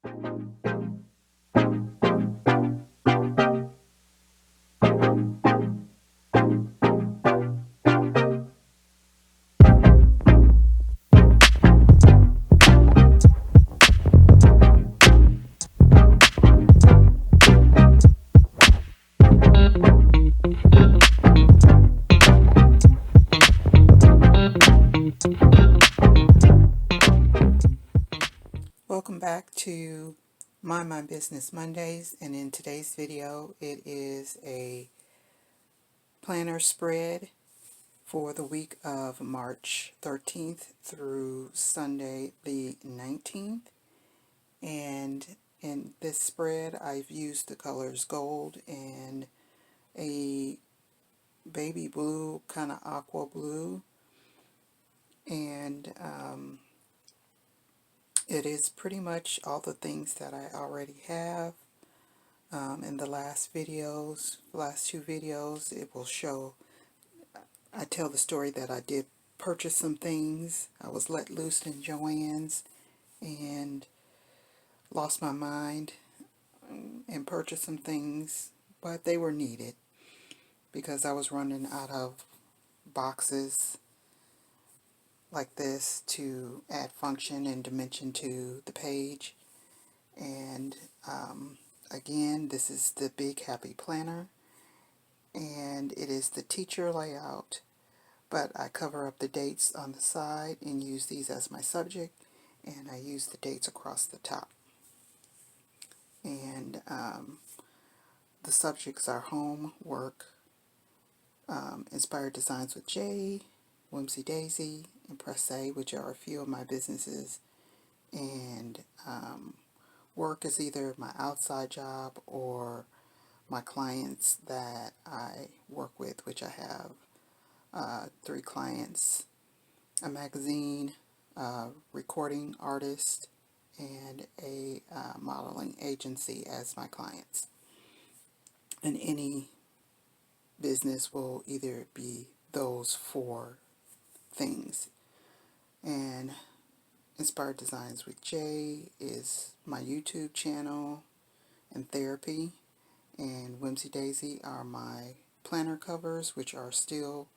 Welcome back to My Business Mondays, and in today's video it is a planner spread for the week of March 13th through Sunday the 19th. And in this spread I've used the colors gold and a baby blue, kind of aqua blue, and it is pretty much all the things that I already have. In the last two videos, it will show, I tell the story that I did purchase some things. I was let loose in Joann's and lost my mind and purchased some things, but they were needed because I was running out of boxes like this to add function and dimension to the page. And again, this is the Big Happy Planner, and it is the teacher layout, but I cover up the dates on the side and use these as my subject, and I use the dates across the top. And the subjects are home, work, inspired designs with Jae, WhimsiDaisi, and Presse, which are a few of my businesses, and work is either my outside job or my clients that I work with, which I have 3 clients, a magazine, recording artist, and a modeling agency as my clients. And any business will either be those 4 things. And Inspired Designs with Jae is my YouTube channel and therapy, and WhimsiDaisi are my planner covers, which are still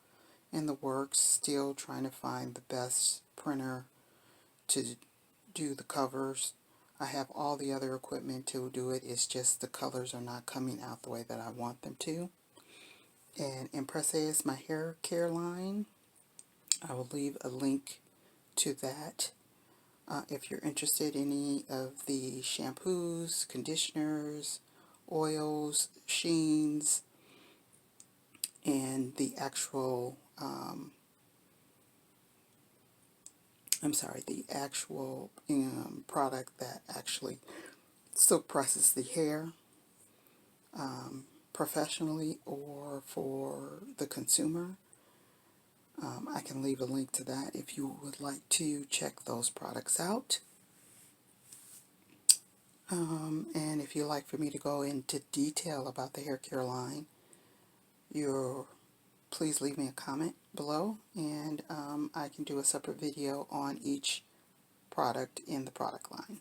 in the works, still trying to find the best printer to do the covers. I have all the other equipment to do it, it's just the colors are not coming out the way that I want them to. And Impresse is my hair care line. I will leave a link to that. If you're interested in any of the shampoos, conditioners, oils, sheens, and the actual, product that actually silk presses the hair professionally or for the consumer, I can leave a link to that if you would like to check those products out. And if you'd like for me to go into detail about the hair care line, please leave me a comment below, and I can do a separate video on each product in the product line.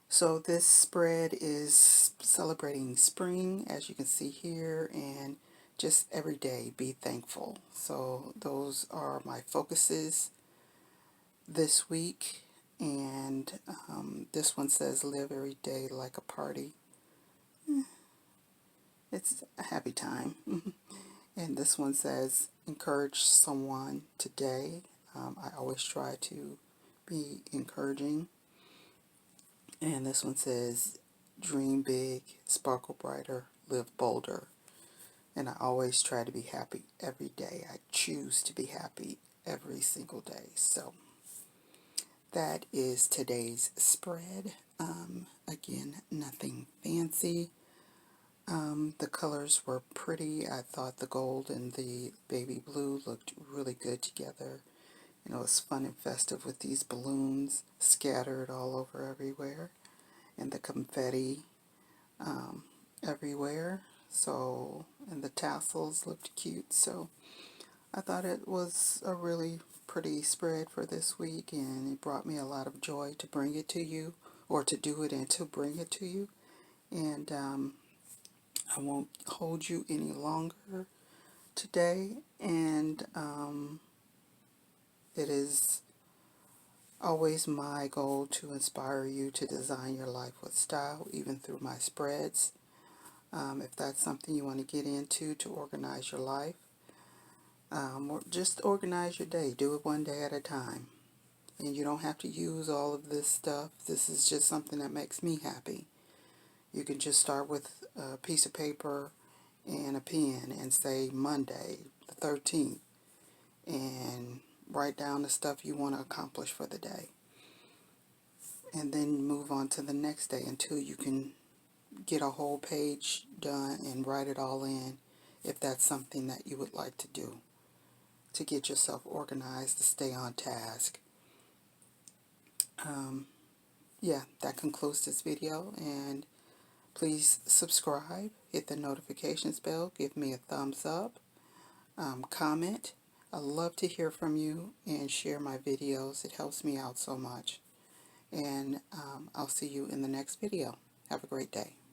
So this spread is celebrating spring, as you can see here, and just every day be thankful. So those are my focuses this week. And this one says live every day like a party. It's a happy time. And this one says encourage someone today. I always try to be encouraging. And this one says dream big, sparkle brighter, live bolder. And I always try to be happy every day. I choose to be happy every single day. So that is today's spread. Again, nothing fancy. The colors were pretty. I thought the gold and the baby blue looked really good together. And it was fun and festive with these balloons scattered all over everywhere, and the confetti everywhere. So, and the tassels looked cute. So I thought it was a really pretty pretty spread for this week, and it brought me a lot of joy to bring it to you, or to do it and to bring it to you. And I won't hold you any longer today. And it is always my goal to inspire you to design your life with style, even through my spreads. If that's something you want to get into to organize your life, or just organize your day. Do it one day at a time. And you don't have to use all of this stuff. This is just something that makes me happy. You can just start with a piece of paper and a pen and say Monday, the 13th, and write down the stuff you want to accomplish for the day. And then move on to the next day until you can get a whole page done and write it all in, if that's something that you would like to do to get yourself organized, to stay on task. Yeah, that concludes this video, and please subscribe, hit the notifications bell, give me a thumbs up, comment. I love to hear from you, and share my videos. It helps me out so much. And I'll see you in the next video. Have a great day.